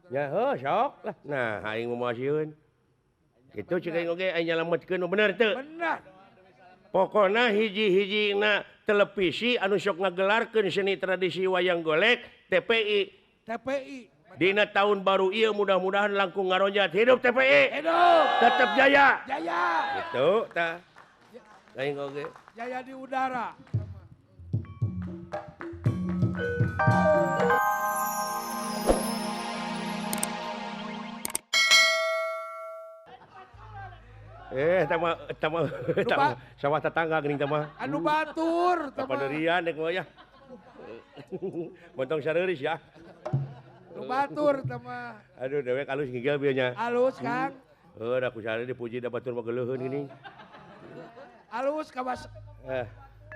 Ya sok lah. Nah, aing mau masieun. Itu cek aing oge aing nyalametkeun nu bener teu? Benar. Pokona hiji-hijina televisi anu sok ngagelarkeun seni tradisi wayang golek TPI. TPI. Dina tahun baru ieu mudah-mudahan langkung ngaronjat hidup TPI. Hidup. Tetep jaya. Jaya. Gitu tah. Aing oge. Jaya di udara. Tama sawah tetangga geuning tah mah. Anu batur. Kapaderian dek mah ya. Montong sareuris ya. Anu batur teman. Aduh dewek alus ngigel bieu nya. Alus Kang. Da ku sareuris dipuji da batur mah geuleuheun geuning. Alus kawas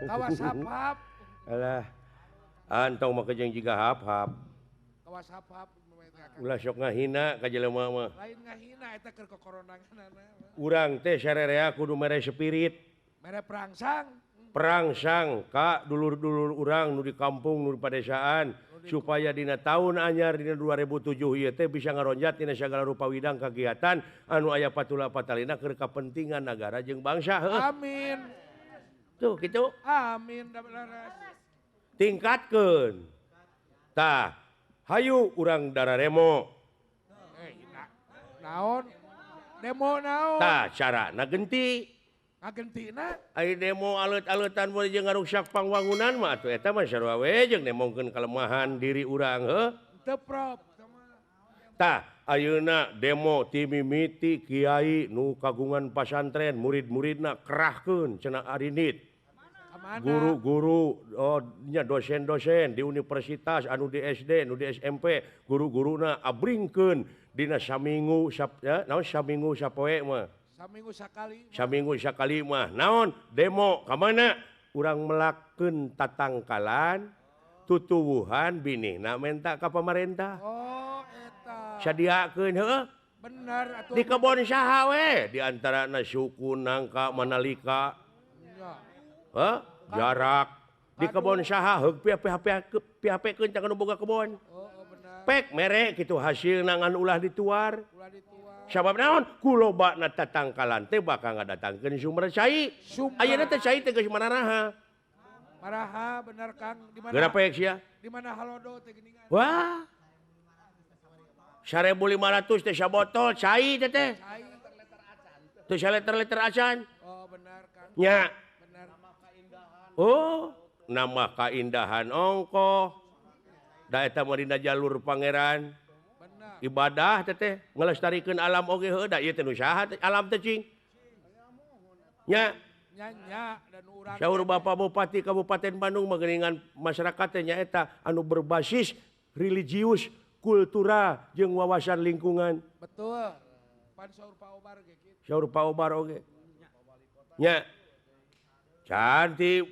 hap-hap. Alah. Antong mah kejeng jiga hap-hap. Kawas hap-hap. Ulah sok ngahina ka jelema mah. Lain ngahina eta keur kokoronanganna. Urang teh sarerea kudu mere spirit. Mere perangsang. Perangsang ka dulur-dulur urang nu di kampung nu di padesaan supaya dina tahun anyar dina 2007 ieu teh bisa ngaronjat dina sagala rupa widang kagiatan anu aya patula patalina keur kapentingan nagara jeung bangsa. Amin. Tuh kitu. Amin da beneran. Tingkatkeun. Tah, hayu urang dararemo. Naon? Demo naon? Tah, carana genti. Ngagentina? Ai demo alet-aletan mun jeung ngaruksak pangwangunan mah atuh eta mah sarua we jeung nemongkeun kalemahan diri urang heuh. Teu prop. Tah, ayeuna demo ti mimiti kiai nu kagungan pasantren murid-muridna kerahkeun cenah arinit. Guru-guru nya dosen-dosen di universitas anu di SD anu di SMP guru-guruna abringkeun dina saminggu naon saminggu sapoe mah. Saminggu sakali mah naon demo ka mana urang melakeun tatangkalan tutuwuhan binihna menta ka pamarentah. Oh eta. Sadiakeun heueuh. Bener atuh. Di kebon saha we di antarana suku nangka manalika. Heh, jarak di kebon saha heug pihapekeun can anu boga kebon. Oh bener. Pek mere kitu hasilna ngan ulah dituar. Sabab naon? Kulobana tatangkalan teh bakal ngadatangkeun sumber cai. Ayeuna teh cai teh geus mararaha. Maraha bener Kang di mana? Geura pek sia? Di mana halodo teh geuningan. Wah. 1.500 teh sabotol cai teh teh. Cai. Teu saliter-liter acan. Oh bener Kang. Nya. Bener. Oh, nama kaindahan ongkoh. Da eta mah dina jalur pangeran. Ibadah teh ngelestarikeun alam oge heuh da ieu teh nu saha alam teh cing. Nya dan urang saur Bapak Bupati Kabupaten Bandung mangeuningan masyarakat teh nyaeta anu berbasis religius, kultura jeung wawasan lingkungan. Betul. Pan saur Pak Obar ge kitu. Saur Pak Obar oge. Nya cantik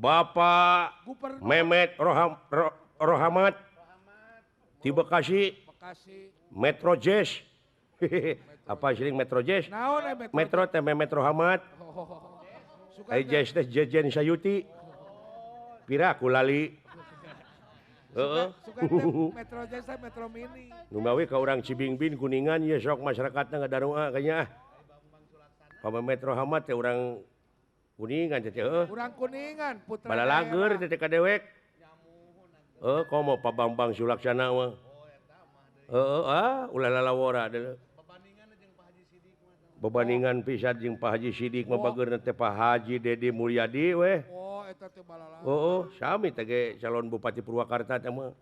Bapak Memet Rohamat di Bekasi. Metro Jazz. Apa sih Metro Jazz? Metro teh Metro Hamad. Ai Jazz teh Jejen Sayuti. Pira ku lali. Heeh. Metro Jazz teh Metro Mini. Nu gawe ka urang Cibingbin Kuningan ye sok masyarakatna ngadaroa kayaknya. Pama Metro Hamad teh urang Kuningan teh heeh. Urang Kuningan putra. Balalager teh ka dewek. Komo Pak Bambang Sulaksana mah. Ulah lalawora adalah bebandingan pisan jeung Pak Haji Sidik mah bageurna teh Pak Haji Dedi Mulyadi we. Oh eta teh balala. Sami teh ge calon Bupati Purwakarta teh mah.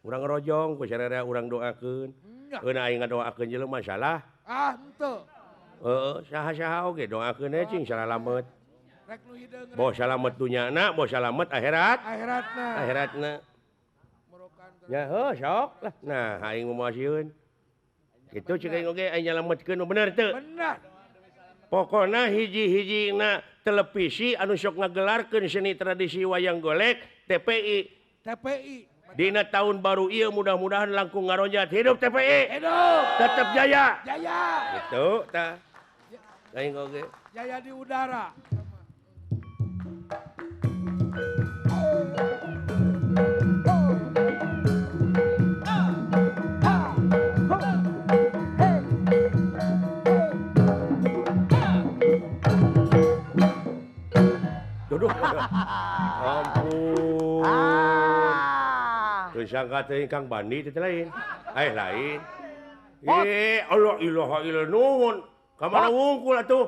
Urang rojong ku sararea urang doakeun. Euna aing ngadoakeun jelema salah. Henteu. Saha-saha oge doakeun we cing salalamet. Rek nu hideung. Boh salamet dunyana, boh salamet akhirat. Akhiratna. Ya sok lah. Nah, aing mau masieun. Kitu ceuk aing oge aing nyalametkeun nu bener teu? Bener. Pokona hiji-hijina televisi anu sok ngagelarkeun seni tradisi wayang golek TPI. TPI. Dina tahun baru ieu mudah-mudahan langkung ngaronjat hidup TPI. Hidup. Tetep jaya. Jaya. Gitu tah. Aing oge. Jaya di udara. Ampun. Ah. Terus sangka teh Kang Bandi itu lain. Lain. Allah ilaha illallah nuhun. Ka mana wungkul atuh?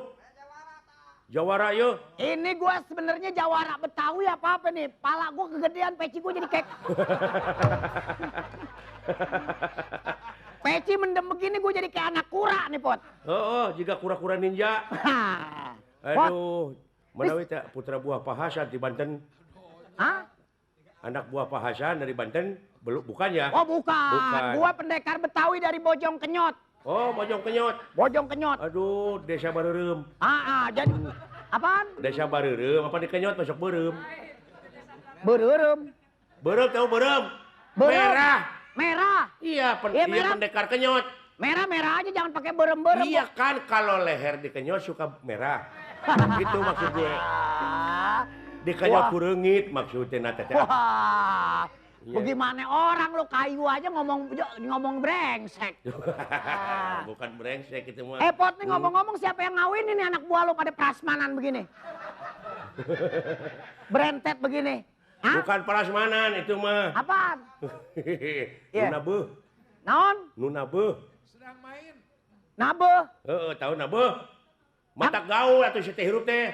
Jawara yeuh. Ini gua sebenarnya jawara Betawi apa nih? Pala gua kegedean, peci gua jadi kayak peci mendem begini gua jadi kayak anak kura nih, Pot. Jika kura-kura ninja. Pot. Aduh, mana we teh putra buah Pak Hasan di Banten? Hah? Anak buah Pak Hasan dari Banten? Belum, bukan ya? Oh, bukan. Bukan. Gua pendekar Betawi dari Bojong Kenyot. Oh, Bojong Kenyot. Bojong Kenyot. Aduh, desa Bareureum. Jadi apaan? Desa Bareureum, apa di Kenyot masuk Beureum? Bereureum. Beureum tahu Beureum? Beureum. Merah. Merah. Iya, Iya, merah. pendekar Kenyot. Merah-merah aja, jangan pakai berem-berem. Iya kan, kalau leher di Kenyot suka merah. Itu maksud gue. Di Kenyot Wah. kureungit maksudnya teh. Wah. Iya. Bagaimana orang lo kayu aja ngomong brengsek. Bukan brengsek itu mah. Pot nih ngomong-ngomong siapa yang ngawin ini anak buah lo pada prasmanan begini? Berentet begini. Hah? Bukan prasmanan itu mah. Apaan? Iya. Nuna beuh. Naon? Nuna beuh. Sedang main. Nabe. Tahu na beuh. Mata gaul atuh si teh hirup teh.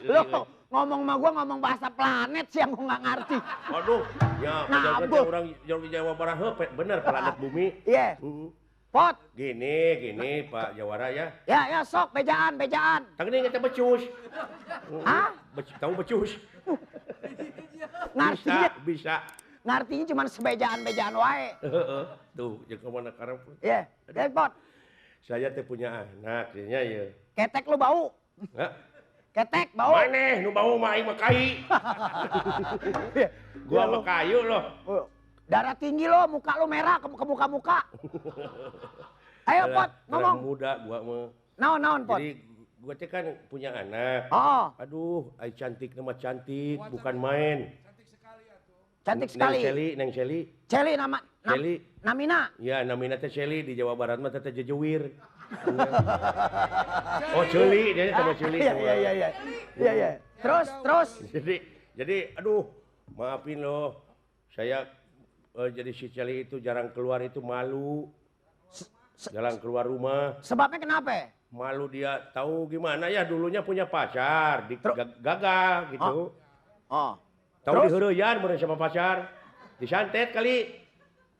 Lo ngomong sama gua ngomong bahasa planet sih yang gua nggak ngerti. Waduh, ya Nah, penjaga Bu. orang Jawa Barat bener planet bumi. Iya. Pot. Gini Pak Jawara ya. Ya sok bejaan. Tang ini kita becus. Hah? Tahu becus? Ngartinya Bisa. ngartinya cuma sebejaan-bejaan wae. Tuh, yang kemana karang. Iya. Pot. Saya teh punya anak, ya. Ketek lu bau. Hah? Ketek bau. Maneh nu bau mah aing mah kai. Gua mah kayu loh. Darah tinggi lo, muka lo merah ke muka. Ayo Pot, ngomong. Muda gua mah. Naon Pot. Jadi gua teh kan punya anak. Oh, Aduh, ai cantik nama cantik, bukan main. cantik sekali. Neng Shelly. Celi nama. Shelly. Namina. Ya, namina teh Shelly di Jawa Barat mah teh Jejewir. Oh, Celi, dia sama Celi. Iya. Terus. Jadi aduh, maafin loh. Saya jadi si Celi itu jarang keluar itu malu. Jarang keluar rumah. Sebabnya kenapa? Malu dia tahu gimana ya dulunya punya pacar, gagal gitu. Oh. Tahu diheureyan mun sama pacar. Disantet kali.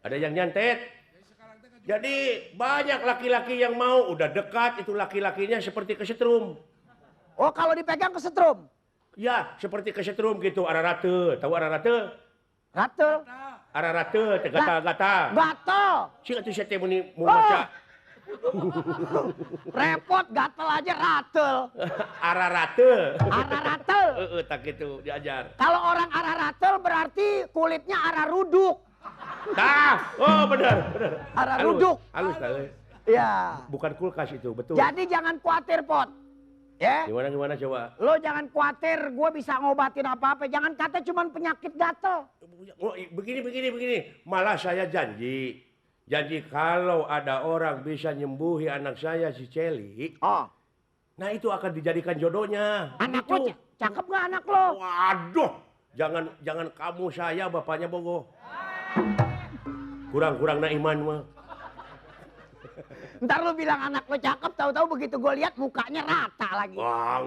Ada yang nyantet. Jadi banyak laki-laki yang mau udah dekat itu laki-lakinya seperti kesetrum. Oh, kalau dipegang kesetrum. Ya, seperti kesetrum gitu, ararate. Tahu ararate? Gatel. Ararate, teh gata-gata. Gatel. Sing atuh saya teh mau maca. Repot gatel aja ratel. Ararate. Araratel. Tak gitu diajar. Kalau orang araratel berarti kulitnya arah ruduk. Benar. Arah ruduk. Halus tadi. Ya. Bukan kulkas itu, betul. Jadi jangan khawatir, Pot. Ya. Gimana coba? Lo jangan khawatir, gue bisa ngobatin apa-apa. Jangan kata cuma penyakit gatel. Oh, begini. Malah saya janji kalau ada orang bisa nyembuhi anak saya si Celi, Oh. nah itu akan dijadikan jodohnya. Anak Gitu. lo cakep gak anak lo? Waduh, jangan kamu saya bapaknya bogoh. Kurang na iman mah. Ntar lo bilang anak lo cakep, tahu-tahu begitu gue lihat mukanya rata lagi. Wah,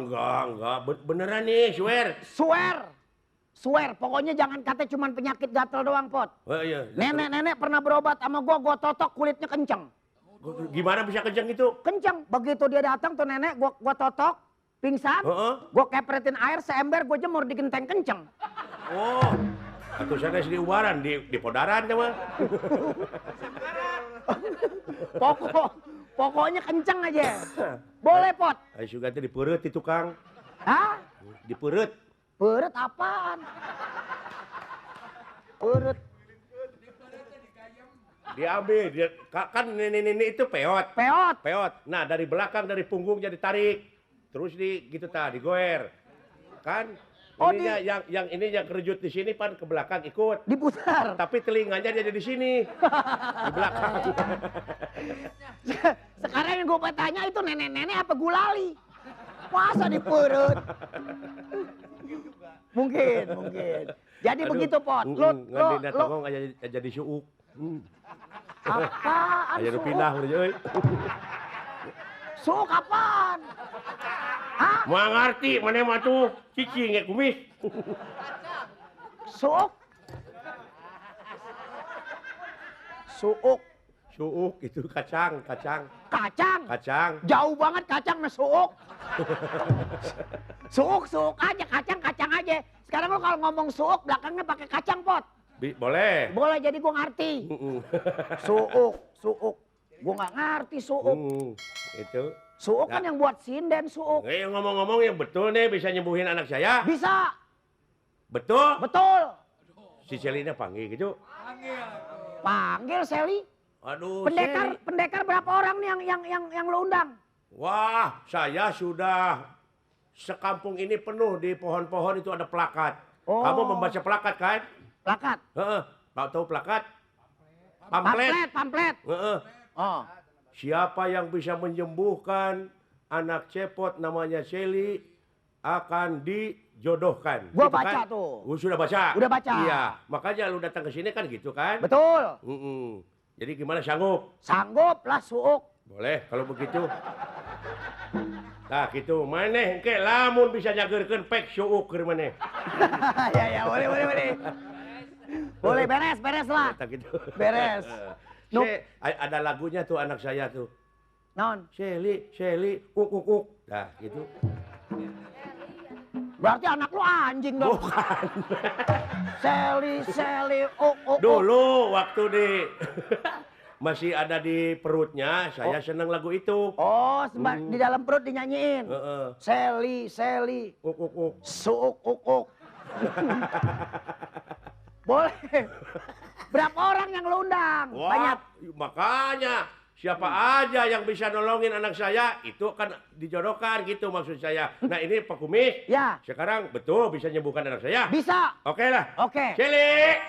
enggak. Beneran nih, Swear. Pokoknya jangan kata cuma penyakit gatel doang, Pot. Oh, iya. Nenek pernah berobat sama gue totok kulitnya kenceng. Gimana bisa kenceng itu? Kenceng. Begitu dia datang tuh nenek, gue totok, pingsan. Gue kepretin air seember, gue jemur di genteng kenceng. Oh, atau sana di ubaran, di podaran mah. Pokoknya kenceng aja. Boleh, Pot. Ayo juga di perut itu Kang. Hah? Di perut. Perut apaan? Perut. Diambil, kan ini itu peot. Peot. Nah, dari belakang, dari punggungnya ditarik. Terus gitu digoer. Kan? Oh, Ininya yang ini yang kerjut di sini pan ke belakang ikut. Diputar. Tapi telinganya dia di sini. Di belakang. Sekarang yang gue tanya itu nenek-nenek apa gulali? Masa di perut? Mungkin. Jadi Aduh, begitu Pot. Ngandina tongong aja jadi suuk. Apaan Aja nu suuk? pindah euy. Suuk apaan? Hah? Moal ngarti maneh mah tuh cicing ya kumis. Suuk? Suuk. Suuk itu kacang. Kacang? Jauh banget kacang na suuk. Suuk aja, kacang aja. Sekarang lo kalau ngomong suuk, belakangnya pakai kacang Pot. Boleh. Boleh, jadi gua ngerti. Suuk. Gua nggak ngerti suuk. Itu. Suuk kan yang buat sinden suuk. Ngomong-ngomong yang betul nih bisa nyembuhin anak saya. Bisa. Betul. Si Celina panggil gitu. Panggil Sally. Aduh. Pendekar berapa orang nih yang lo undang? Wah, saya sudah sekampung ini penuh di pohon-pohon itu ada plakat. Oh. Kamu membaca plakat kan? Plakat. Heeh. Tahu plakat? Pamflet. Heeh. Oh. Siapa yang bisa menyembuhkan anak cepot namanya Sally akan dijodohkan. Gua Gitu baca kan? tuh. Sudah baca? Udah baca. Iya. Makanya lu datang ke sini kan gitu kan? Betul. Jadi gimana sanggup? Sanggup lah suuk. Boleh kalau begitu. Nah gitu. Maneh engke lamun bisa nyageurkeun pek suuk keur maneh. Ya, boleh. Boleh, beres lah. Kata gitu. Beres. Nup. Ada lagunya tuh anak saya tuh. Non. Sally, uk. Nah gitu. Berarti anak lu anjing dong. Bukan. Sally, uk. Dulu waktu masih ada di perutnya, saya seneng lagu itu. Oh, di dalam perut dinyanyiin. Heeh. Sally, Uk. suuk, uk. Boleh. Berapa orang yang lo undang? Wah, Banyak. makanya siapa aja yang bisa nolongin anak saya itu kan dijodohkan gitu maksud saya. Nah ini Pak Kumis. Ya. Sekarang betul bisa nyembuhkan anak saya. Bisa. Oke lah. Oke. Sally.